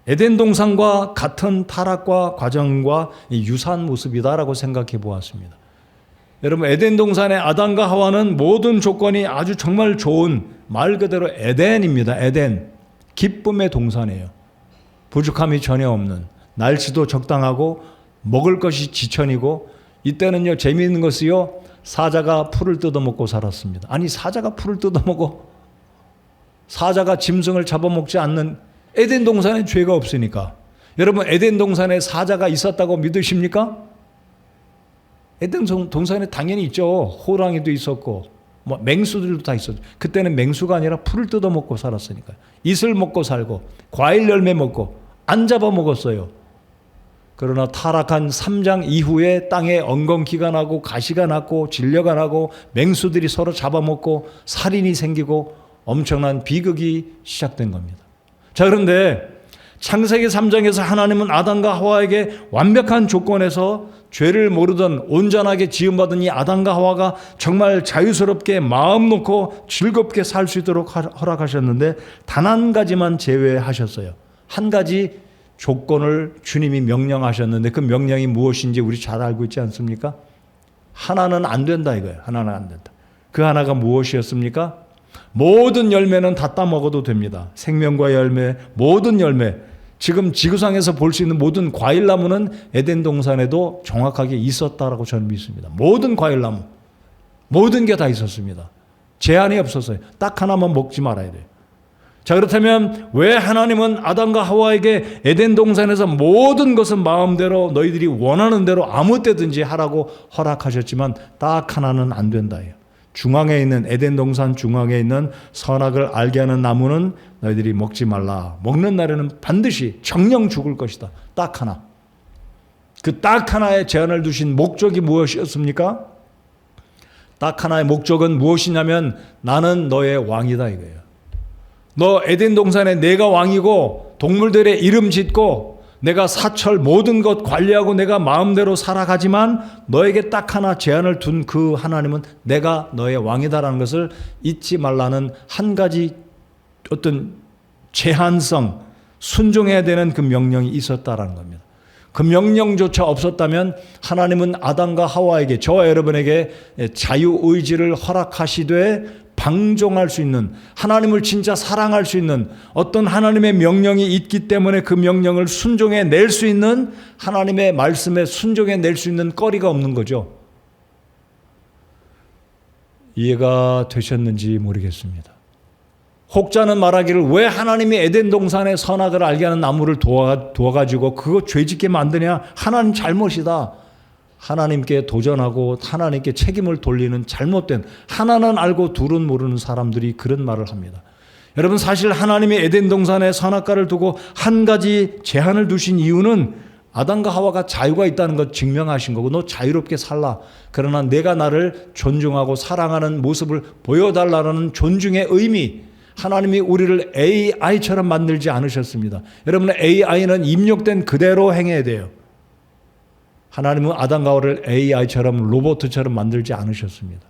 에덴 동산과 같은 타락과 과정과 유사한 모습이다라고 생각해 보았습니다. 여러분, 에덴 동산의 아담과 하와는 모든 조건이 아주 정말 좋은, 말 그대로 에덴입니다. 에덴. 기쁨의 동산이에요. 부족함이 전혀 없는, 날씨도 적당하고 먹을 것이 지천이고, 이때는요 재미있는 것이요, 사자가 풀을 뜯어먹고 살았습니다. 아니, 사자가 풀을 뜯어먹어? 사자가 짐승을 잡아먹지 않는, 에덴 동산에 죄가 없으니까. 여러분, 에덴 동산에 사자가 있었다고 믿으십니까? 에덴 동산에 당연히 있죠. 호랑이도 있었고 뭐 맹수들도 다 있었죠. 그때는 맹수가 아니라 풀을 뜯어먹고 살았으니까요. 이슬 먹고 살고 과일 열매 먹고 안 잡아먹었어요. 그러나 타락한 3장 이후에 땅에 엉겅퀴가 나고 가시가 났고 질려가 나고 맹수들이 서로 잡아먹고 살인이 생기고 엄청난 비극이 시작된 겁니다. 자, 그런데 창세기 3장에서 하나님은 아담과 하와에게 완벽한 조건에서 죄를 모르던 온전하게 지음받은 이 아담과 하와가 정말 자유스럽게 마음 놓고 즐겁게 살 수 있도록 허락하셨는데 단 한 가지만 제외하셨어요. 한 가지 조건을 주님이 명령하셨는데 그 명령이 무엇인지 우리 잘 알고 있지 않습니까? 하나는 안 된다 이거예요. 하나는 안 된다. 그 하나가 무엇이었습니까? 모든 열매는 다 따먹어도 됩니다. 생명과 열매, 모든 열매. 지금 지구상에서 볼 수 있는 모든 과일나무는 에덴 동산에도 정확하게 있었다라고 저는 믿습니다. 모든 과일나무, 모든 게 다 있었습니다. 제한이 없었어요. 딱 하나만 먹지 말아야 돼요. 자, 그렇다면 왜 하나님은 아담과 하와에게 에덴 동산에서 모든 것은 마음대로 너희들이 원하는 대로 아무 때든지 하라고 허락하셨지만 딱 하나는 안 된다예요. 중앙에 있는 에덴 동산 중앙에 있는 선악을 알게 하는 나무는 너희들이 먹지 말라. 먹는 날에는 반드시 정령 죽을 것이다. 딱 하나. 그 딱 하나의 제한을 두신 목적이 무엇이었습니까? 딱 하나의 목적은 무엇이냐면 나는 너의 왕이다 이거예요. 너 에덴 동산에 내가 왕이고 동물들의 이름 짓고 내가 사철 모든 것 관리하고 내가 마음대로 살아가지만 너에게 딱 하나 제한을 둔 그 하나님은 내가 너의 왕이다라는 것을 잊지 말라는 한 가지 어떤 제한성, 순종해야 되는 그 명령이 있었다라는 겁니다. 그 명령조차 없었다면 하나님은 아담과 하와에게 저와 여러분에게 자유의지를 허락하시되 방종할 수 있는 하나님을 진짜 사랑할 수 있는 어떤 하나님의 명령이 있기 때문에 그 명령을 순종해 낼 수 있는 하나님의 말씀에 순종해 낼 수 있는 거리가 없는 거죠. 이해가 되셨는지 모르겠습니다. 혹자는 말하기를 왜 하나님이 에덴 동산의 선악을 알게 하는 나무를 두어가지고 그거 죄짓게 만드냐? 하나님 잘못이다. 하나님께 도전하고 하나님께 책임을 돌리는 잘못된 하나는 알고 둘은 모르는 사람들이 그런 말을 합니다. 여러분 사실 하나님이 에덴 동산에 선악과를 두고 한 가지 제한을 두신 이유는 아담과 하와가 자유가 있다는 것 증명하신 거고 너 자유롭게 살라. 그러나 내가 나를 존중하고 사랑하는 모습을 보여달라는 존중의 의미 하나님이 우리를 AI처럼 만들지 않으셨습니다. 여러분의 AI는 입력된 그대로 행해야 돼요. 하나님은 아담과 하와를 AI처럼 로봇처럼 만들지 않으셨습니다.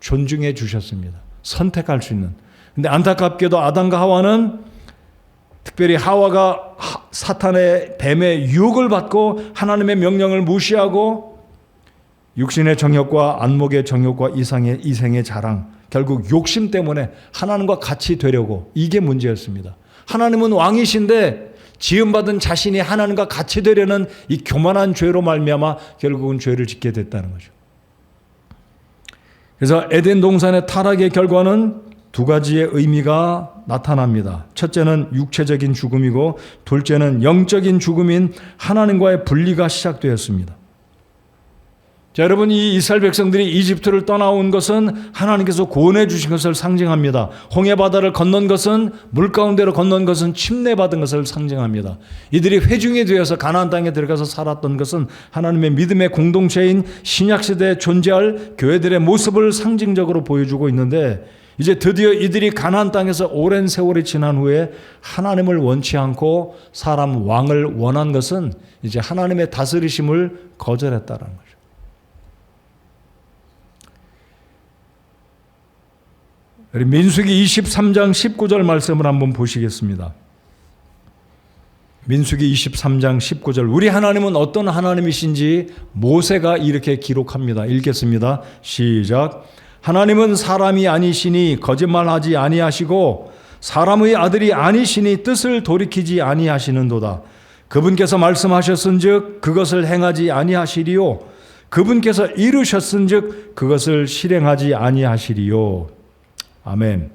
존중해 주셨습니다. 선택할 수 있는. 근데 안타깝게도 아담과 하와는 특별히 하와가 사탄의 뱀의 유혹을 받고 하나님의 명령을 무시하고 육신의 정욕과 안목의 정욕과 이생의 자랑 결국 욕심 때문에 하나님과 같이 되려고 이게 문제였습니다. 하나님은 왕이신데 지음받은 자신이 하나님과 같이 되려는 이 교만한 죄로 말미암아 결국은 죄를 짓게 됐다는 거죠. 그래서 에덴 동산의 타락의 결과는 두 가지의 의미가 나타납니다. 첫째는 육체적인 죽음이고 둘째는 영적인 죽음인 하나님과의 분리가 시작되었습니다. 자, 여러분 이 이스라엘 백성들이 이집트를 떠나온 것은 하나님께서 구원해 주신 것을 상징합니다. 홍해 바다를 건넌 것은 물 가운데로 건넌 것은 침례받은 것을 상징합니다. 이들이 회중이 되어서 가나안 땅에 들어가서 살았던 것은 하나님의 믿음의 공동체인 신약 시대에 존재할 교회들의 모습을 상징적으로 보여주고 있는데 이제 드디어 이들이 가나안 땅에서 오랜 세월이 지난 후에 하나님을 원치 않고 사람 왕을 원한 것은 이제 하나님의 다스리심을 거절했다는 거죠. 민수기 23장 19절 말씀을 한번 보시겠습니다. 민수기 23장 19절 우리 하나님은 어떤 하나님이신지 모세가 이렇게 기록합니다. 읽겠습니다. 시작. 하나님은 사람이 아니시니 거짓말하지 아니하시고 사람의 아들이 아니시니 뜻을 돌이키지 아니하시는도다. 그분께서 말씀하셨은즉 그것을 행하지 아니하시리요 그분께서 이루셨은즉 그것을 실행하지 아니하시리요. 아멘.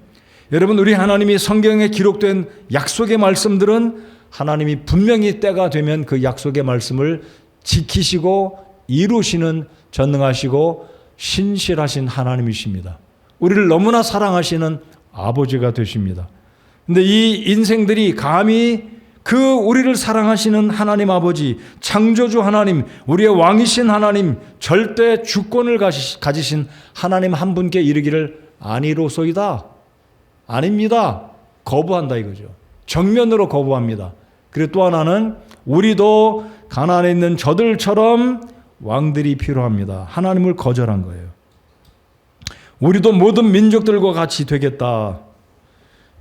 여러분 우리 하나님이 성경에 기록된 약속의 말씀들은 하나님이 분명히 때가 되면 그 약속의 말씀을 지키시고 이루시는 전능하시고 신실하신 하나님이십니다. 우리를 너무나 사랑하시는 아버지가 되십니다. 그런데 이 인생들이 감히 그 우리를 사랑하시는 하나님 아버지, 창조주 하나님, 우리의 왕이신 하나님, 절대 주권을 가지신 하나님 한 분께 이르기를 아니로소이다. 아닙니다. 거부한다 이거죠. 정면으로 거부합니다. 그리고 또 하나는 우리도 가나안에 있는 저들처럼 왕들이 필요합니다. 하나님을 거절한 거예요. 우리도 모든 민족들과 같이 되겠다.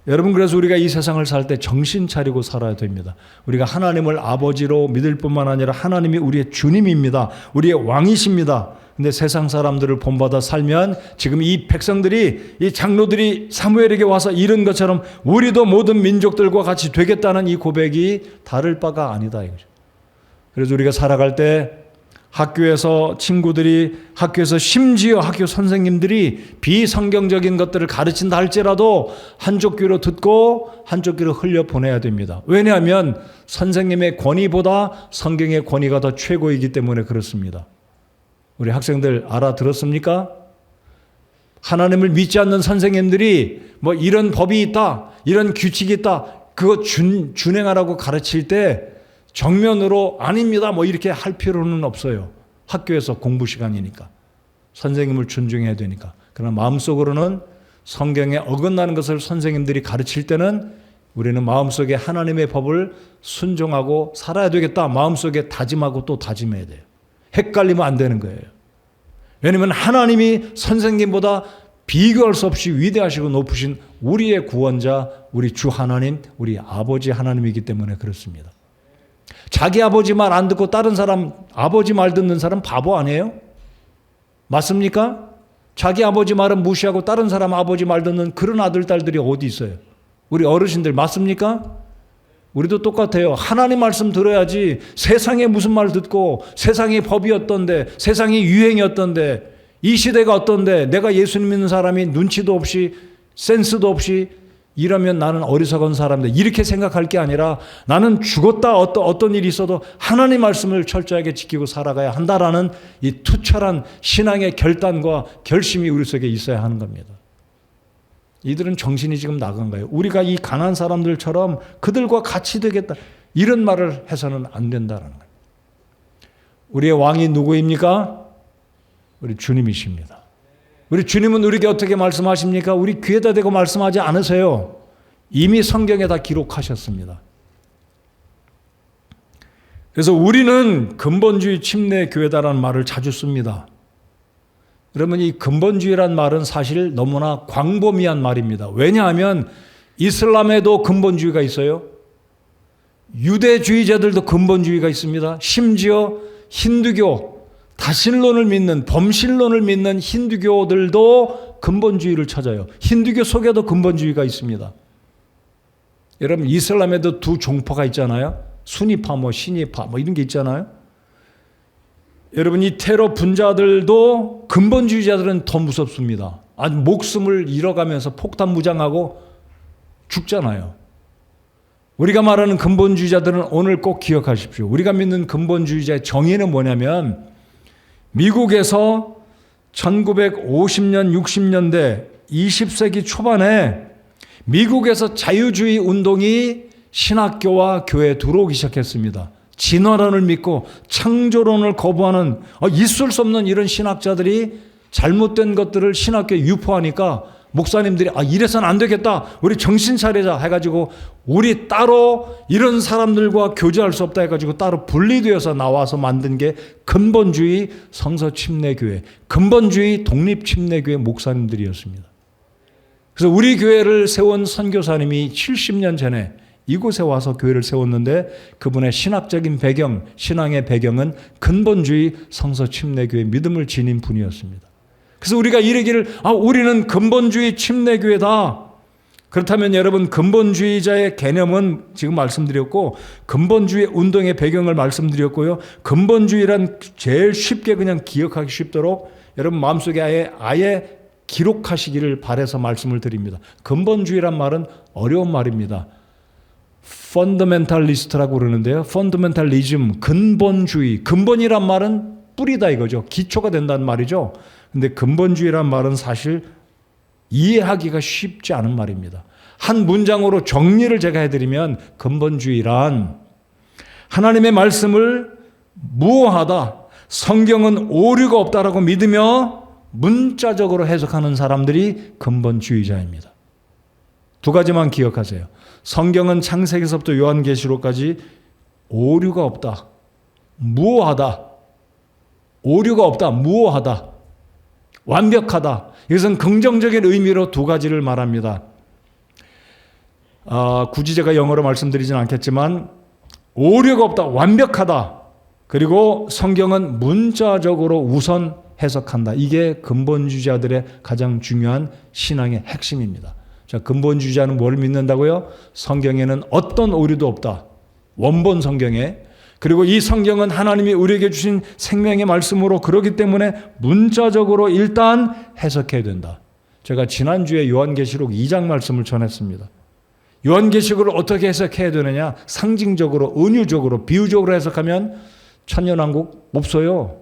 여러분 그래서 우리가 이 세상을 살 때 정신 차리고 살아야 됩니다. 우리가 하나님을 아버지로 믿을 뿐만 아니라 하나님이 우리의 주님입니다. 우리의 왕이십니다. 근데 세상 사람들을 본받아 살면 지금 이 백성들이 이 장로들이 사무엘에게 와서 이런 것처럼 우리도 모든 민족들과 같이 되겠다는 이 고백이 다를 바가 아니다 이거죠. 그래서 우리가 살아갈 때 학교에서 친구들이, 학교에서 심지어 학교 선생님들이 비성경적인 것들을 가르친다 할지라도 한쪽 귀로 듣고 한쪽 귀로 흘려보내야 됩니다. 왜냐하면 선생님의 권위보다 성경의 권위가 더 최고이기 때문에 그렇습니다. 우리 학생들 알아들었습니까? 하나님을 믿지 않는 선생님들이 뭐 이런 법이 있다, 이런 규칙이 있다, 그거 준행하라고 가르칠 때 정면으로 아닙니다 뭐 이렇게 할 필요는 없어요. 학교에서 공부 시간이니까. 선생님을 존중해야 되니까. 그러나 마음속으로는 성경에 어긋나는 것을 선생님들이 가르칠 때는 우리는 마음속에 하나님의 법을 순종하고 살아야 되겠다. 마음속에 다짐하고 또 다짐해야 돼요. 헷갈리면 안 되는 거예요. 왜냐하면 하나님이 선생님보다 비교할 수 없이 위대하시고 높으신 우리의 구원자, 우리 주 하나님, 우리 아버지 하나님이기 때문에 그렇습니다. 자기 아버지 말 안 듣고 다른 사람 아버지 말 듣는 사람 바보 아니에요? 맞습니까? 자기 아버지 말은 무시하고 다른 사람 아버지 말 듣는 그런 아들, 딸들이 어디 있어요? 우리 어르신들 맞습니까? 우리도 똑같아요. 하나님 말씀 들어야지 세상에 무슨 말 듣고 세상의 법이 어떤데 세상의 유행이 어떤데 이 시대가 어떤데 내가 예수님 믿는 사람이 눈치도 없이 센스도 없이 이러면 나는 어리석은 사람인데 이렇게 생각할 게 아니라 나는 죽었다 어떤 일이 있어도 하나님 말씀을 철저하게 지키고 살아가야 한다라는 이 투철한 신앙의 결단과 결심이 우리 속에 있어야 하는 겁니다. 이들은 정신이 지금 나간 거예요. 우리가 이 가난한 사람들처럼 그들과 같이 되겠다 이런 말을 해서는 안 된다는 거예요. 우리의 왕이 누구입니까? 우리 주님이십니다. 우리 주님은 우리에게 어떻게 말씀하십니까? 우리 귀에다 대고 말씀하지 않으세요. 이미 성경에 다 기록하셨습니다. 그래서 우리는 근본주의 침례 교회다라는 말을 자주 씁니다. 그러면 이 근본주의란 말은 사실 너무나 광범위한 말입니다. 왜냐하면 이슬람에도 근본주의가 있어요. 유대주의자들도 근본주의가 있습니다. 심지어 힌두교, 다신론을 믿는, 범신론을 믿는 힌두교들도 근본주의를 찾아요. 힌두교 속에도 근본주의가 있습니다. 여러분 이슬람에도 두 종파가 있잖아요. 수니파, 시니파 이런 게 있잖아요. 여러분 이 테러 분자들도 근본주의자들은 더 무섭습니다. 아주 목숨을 잃어가면서 폭탄 무장하고 죽잖아요. 우리가 말하는 근본주의자들은 오늘 꼭 기억하십시오. 우리가 믿는 근본주의자의 정의는 뭐냐면 미국에서 1950년, 60년대, 20세기 초반에 미국에서 자유주의 운동이 신학교와 교회에 들어오기 시작했습니다. 진화론을 믿고 창조론을 거부하는 있을 수 없는 이런 신학자들이 잘못된 것들을 신학교에 유포하니까 목사님들이 이래서는 안 되겠다. 우리 정신 차리자 해가지고 우리 따로 이런 사람들과 교제할 수 없다 해가지고 따로 분리되어서 나와서 만든 게 근본주의 성서침례교회, 근본주의 독립침례교회 목사님들이었습니다. 그래서 우리 교회를 세운 선교사님이 70년 전에 이곳에 와서 교회를 세웠는데 그분의 신학적인 배경, 신앙의 배경은 근본주의 성서침례교회 믿음을 지닌 분이었습니다. 그래서 우리가 이르기를 우리는 근본주의 침례교회다. 그렇다면 여러분 근본주의자의 개념은 지금 말씀드렸고 근본주의 운동의 배경을 말씀드렸고요. 근본주의란 제일 쉽게 그냥 기억하기 쉽도록 여러분 마음속에 아예 기록하시기를 바라서 말씀을 드립니다. 근본주의란 말은 어려운 말입니다. 펀더멘탈리스트라고 그러는데요. 펀더멘탈리즘, 근본주의. 근본이란 말은 뿌리다 이거죠. 기초가 된다는 말이죠. 근데 근본주의란 말은 사실 이해하기가 쉽지 않은 말입니다. 한 문장으로 정리를 제가 해드리면 근본주의란 하나님의 말씀을 무오하다, 성경은 오류가 없다라고 믿으며 문자적으로 해석하는 사람들이 근본주의자입니다. 두 가지만 기억하세요. 성경은 창세기서부터 요한계시록까지 오류가 없다, 무오하다, 오류가 없다, 무오하다, 완벽하다. 이것은 긍정적인 의미로 두 가지를 말합니다. 굳이 제가 영어로 말씀드리진 않겠지만 오류가 없다, 완벽하다. 그리고 성경은 문자적으로 우선 해석한다. 이게 근본주의자들의 가장 중요한 신앙의 핵심입니다. 자, 근본주의자는 뭘 믿는다고요? 성경에는 어떤 오류도 없다. 원본 성경에. 그리고 이 성경은 하나님이 우리에게 주신 생명의 말씀으로 그러기 때문에 문자적으로 일단 해석해야 된다. 제가 지난주에 요한계시록 2장 말씀을 전했습니다. 요한계시록을 어떻게 해석해야 되느냐? 상징적으로, 은유적으로, 비유적으로 해석하면 천년왕국 없어요.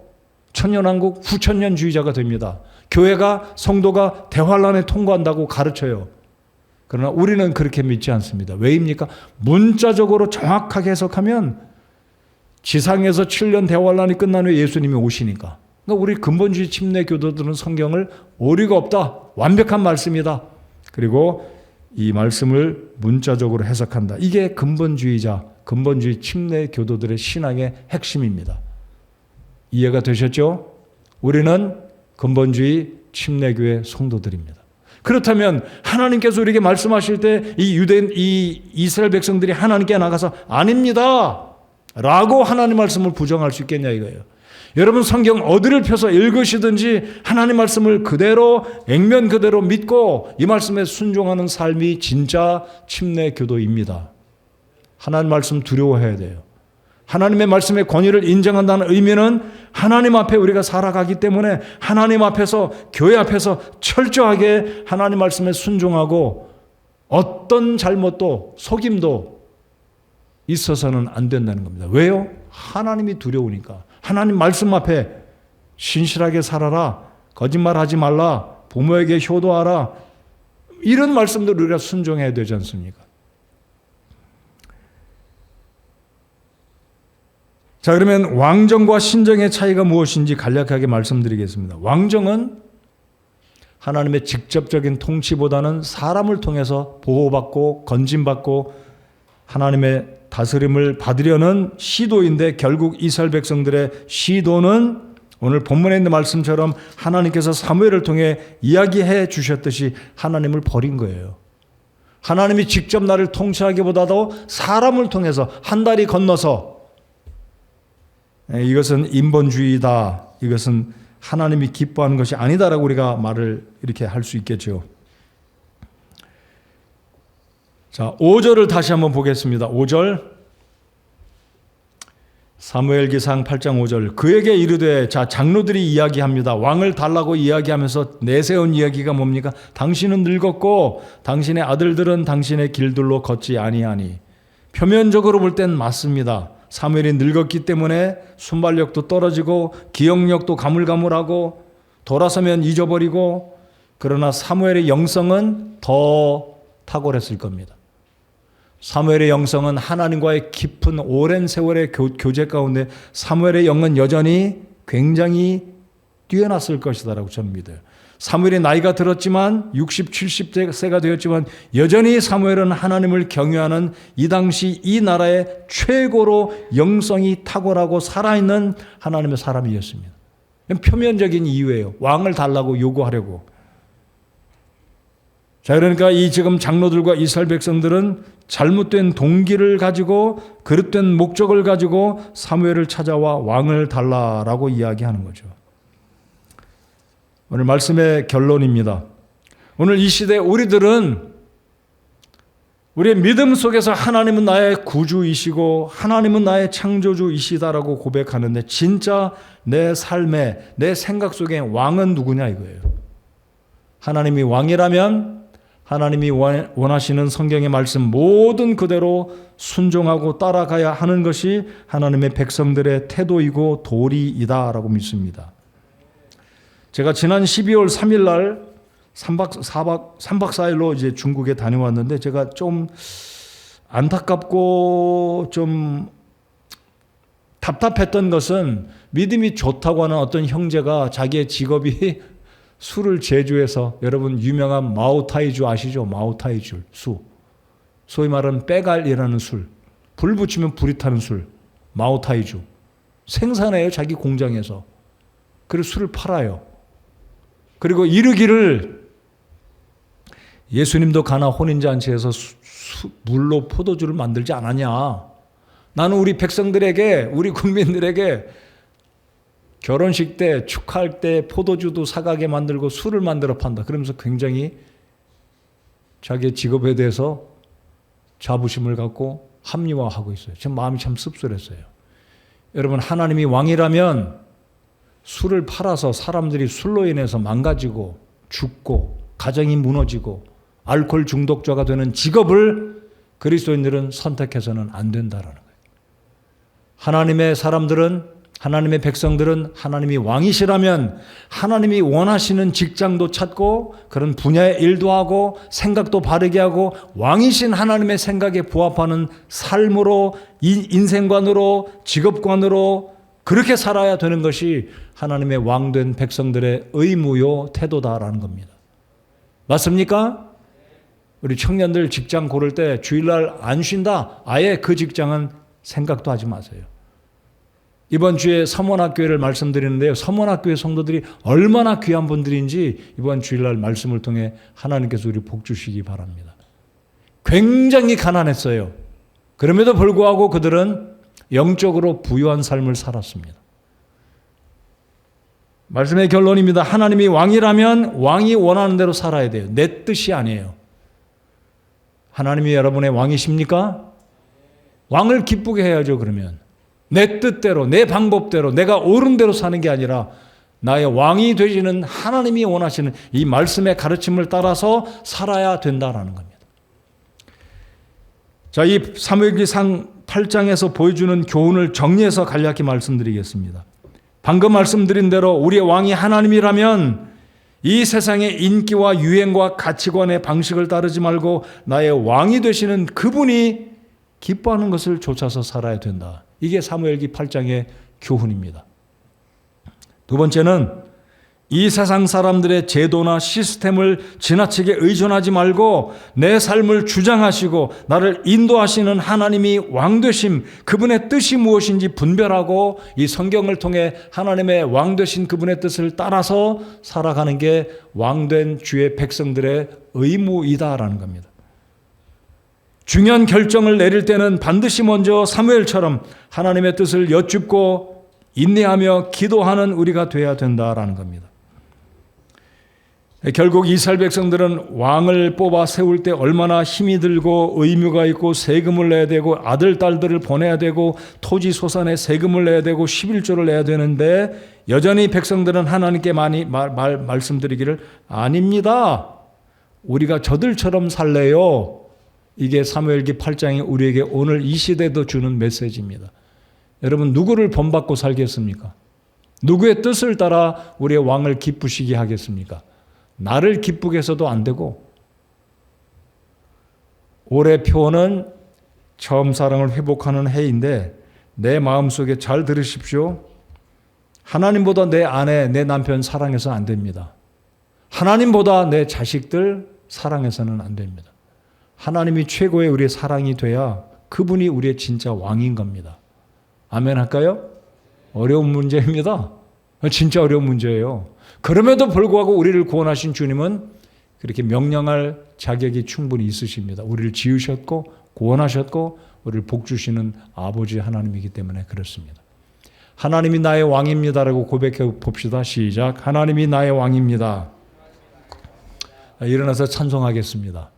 천년왕국 후천년주의자가 됩니다. 교회가, 성도가 대환란에 통과한다고 가르쳐요. 그러나 우리는 그렇게 믿지 않습니다. 왜입니까? 문자적으로 정확하게 해석하면 지상에서 7년 대환란이 끝난 후에 예수님이 오시니까. 그러니까 우리 근본주의 침례 교도들은 성경을 오류가 없다. 완벽한 말씀이다. 그리고 이 말씀을 문자적으로 해석한다. 이게 근본주의자, 근본주의 침례 교도들의 신앙의 핵심입니다. 이해가 되셨죠? 우리는 근본주의 침례교회 성도들입니다. 그렇다면 하나님께서 우리에게 말씀하실 때 이 이스라엘 백성들이 하나님께 나가서 아닙니다 라고 하나님 말씀을 부정할 수 있겠냐 이거예요. 여러분 성경 어디를 펴서 읽으시든지 하나님 말씀을 그대로 액면 그대로 믿고 이 말씀에 순종하는 삶이 진짜 침례 교도입니다. 하나님 말씀 두려워해야 돼요. 하나님의 말씀의 권위를 인정한다는 의미는 하나님 앞에 우리가 살아가기 때문에 하나님 앞에서, 교회 앞에서 철저하게 하나님 말씀에 순종하고 어떤 잘못도 속임도 있어서는 안 된다는 겁니다. 왜요? 하나님이 두려우니까. 하나님 말씀 앞에 신실하게 살아라, 거짓말하지 말라, 부모에게 효도하라, 이런 말씀들 우리가 순종해야 되지 않습니까? 자, 그러면 왕정과 신정의 차이가 무엇인지 간략하게 말씀드리겠습니다. 왕정은 하나님의 직접적인 통치보다는 사람을 통해서 보호받고 건진받고 하나님의 다스림을 받으려는 시도인데, 결국 이스라엘 백성들의 시도는 오늘 본문에 있는 말씀처럼 하나님께서 사무엘을 통해 이야기해 주셨듯이 하나님을 버린 거예요. 하나님이 직접 나를 통치하기보다도 사람을 통해서 한 다리 건너서, 이것은 인본주의다, 이것은 하나님이 기뻐하는 것이 아니다라고 우리가 말을 이렇게 할 수 있겠죠. 자, 5절을 다시 한번 보겠습니다. 5절, 사무엘기상 8장 5절. 그에게 이르되, 자, 장로들이 이야기합니다. 왕을 달라고 이야기하면서 내세운 이야기가 뭡니까? 당신은 늙었고 당신의 아들들은 당신의 길들로 걷지 아니하니. 표면적으로 볼 땐 맞습니다. 사무엘이 늙었기 때문에 순발력도 떨어지고 기억력도 가물가물하고 돌아서면 잊어버리고, 그러나 사무엘의 영성은 더 탁월했을 겁니다. 사무엘의 영성은 하나님과의 깊은 오랜 세월의 교제 가운데 사무엘의 영은 여전히 굉장히 뛰어났을 것이다라고 저는 믿어요. 사무엘이 나이가 들었지만 60, 70세가 되었지만 여전히 사무엘은 하나님을 경외하는 이 당시 이 나라의 최고로 영성이 탁월하고 살아있는 하나님의 사람이었습니다. 표면적인 이유예요. 왕을 달라고 요구하려고. 자, 그러니까 이 지금 장로들과 이스라엘 백성들은 잘못된 동기를 가지고, 그릇된 목적을 가지고 사무엘을 찾아와 왕을 달라라고 이야기하는 거죠. 오늘 말씀의 결론입니다. 오늘 이 시대 우리들은 우리의 믿음 속에서 하나님은 나의 구주이시고 하나님은 나의 창조주이시다라고 고백하는데, 진짜 내 삶에, 내 생각 속에 왕은 누구냐 이거예요. 하나님이 왕이라면 하나님이 원하시는 성경의 말씀 모든 그대로 순종하고 따라가야 하는 것이 하나님의 백성들의 태도이고 도리이다라고 믿습니다. 제가 지난 12월 3일 날 3박 4일로 이제 중국에 다녀왔는데, 제가 좀 안타깝고 좀 답답했던 것은, 믿음이 좋다고 하는 어떤 형제가 자기의 직업이 술을 제조해서, 여러분 유명한 마오타이주 아시죠? 마오타이주 수, 소위 말하는 빼갈이라는 술, 불 붙이면 불이 타는 술, 마오타이주 생산해요, 자기 공장에서. 그리고 술을 팔아요. 그리고 이르기를, 예수님도 가나 혼인잔치에서 물로 포도주를 만들지 않았냐. 나는 우리 백성들에게, 우리 국민들에게 결혼식 때, 축하할 때 포도주도 사가게 만들고 술을 만들어 판다. 그러면서 굉장히 자기의 직업에 대해서 자부심을 갖고 합리화하고 있어요. 제 마음이 참 씁쓸했어요. 여러분, 하나님이 왕이라면 술을 팔아서 사람들이 술로 인해서 망가지고 죽고 가정이 무너지고 알코올 중독자가 되는 직업을 그리스도인들은 선택해서는 안 된다라는 거예요. 하나님의 사람들은, 하나님의 백성들은 하나님이 왕이시라면 하나님이 원하시는 직장도 찾고 그런 분야의 일도 하고 생각도 바르게 하고 왕이신 하나님의 생각에 부합하는 삶으로, 인생관으로, 직업관으로 그렇게 살아야 되는 것이 하나님의 왕된 백성들의 의무요 태도다라는 겁니다. 맞습니까? 우리 청년들 직장 고를 때 주일날 안 쉰다, 아예 그 직장은 생각도 하지 마세요. 이번 주에 서문학교회를 말씀드리는데요, 서문학교회 성도들이 얼마나 귀한 분들인지 이번 주일날 말씀을 통해 하나님께서 우리 복 주시기 바랍니다. 굉장히 가난했어요. 그럼에도 불구하고 그들은 영적으로 부유한 삶을 살았습니다. 말씀의 결론입니다. 하나님이 왕이라면 왕이 원하는 대로 살아야 돼요. 내 뜻이 아니에요. 하나님이 여러분의 왕이십니까? 왕을 기쁘게 해야죠. 그러면 내 뜻대로, 내 방법대로, 내가 옳은 대로 사는 게 아니라 나의 왕이 되시는 하나님이 원하시는 이 말씀의 가르침을 따라서 살아야 된다라는 겁니다. 자, 이 사무엘기상 8장에서 보여주는 교훈을 정리해서 간략히 말씀드리겠습니다. 방금 말씀드린 대로 우리의 왕이 하나님이라면 이 세상의 인기와 유행과 가치관의 방식을 따르지 말고 나의 왕이 되시는 그분이 기뻐하는 것을 쫓아서 살아야 된다. 이게 사무엘기 8장의 교훈입니다. 두 번째는 이 세상 사람들의 제도나 시스템을 지나치게 의존하지 말고 내 삶을 주장하시고 나를 인도하시는 하나님이 왕되심, 그분의 뜻이 무엇인지 분별하고 이 성경을 통해 하나님의 왕되신 그분의 뜻을 따라서 살아가는 게 왕된 주의 백성들의 의무이다라는 겁니다. 중요한 결정을 내릴 때는 반드시 먼저 사무엘처럼 하나님의 뜻을 여쭙고 인내하며 기도하는 우리가 돼야 된다라는 겁니다. 결국 이스라엘 백성들은 왕을 뽑아 세울 때 얼마나 힘이 들고 의무가 있고 세금을 내야 되고 아들, 딸들을 보내야 되고 토지 소산에 세금을 내야 되고 11조를 내야 되는데 여전히 백성들은 하나님께 많이 말씀드리기를 아닙니다. 우리가 저들처럼 살래요. 이게 사무엘기 8장이 우리에게 오늘 이 시대도 주는 메시지입니다. 여러분, 누구를 본받고 살겠습니까? 누구의 뜻을 따라 우리의 왕을 기쁘시게 하겠습니까? 나를 기쁘게 해서도 안 되고, 올해 표는 처음 사랑을 회복하는 해인데 내 마음속에 잘 들으십시오. 하나님보다 내 아내, 내 남편 사랑해서 안 됩니다. 하나님보다 내 자식들 사랑해서는 안 됩니다. 하나님이 최고의 우리의 사랑이 돼야 그분이 우리의 진짜 왕인 겁니다. 아멘 할까요? 어려운 문제입니다. 진짜 어려운 문제예요. 그럼에도 불구하고 우리를 구원하신 주님은 그렇게 명령할 자격이 충분히 있으십니다. 우리를 지으셨고 구원하셨고 우리를 복 주시는 아버지 하나님이기 때문에 그렇습니다. 하나님이 나의 왕입니다라고 고백해 봅시다. 시작. 하나님이 나의 왕입니다. 일어나서 찬송하겠습니다.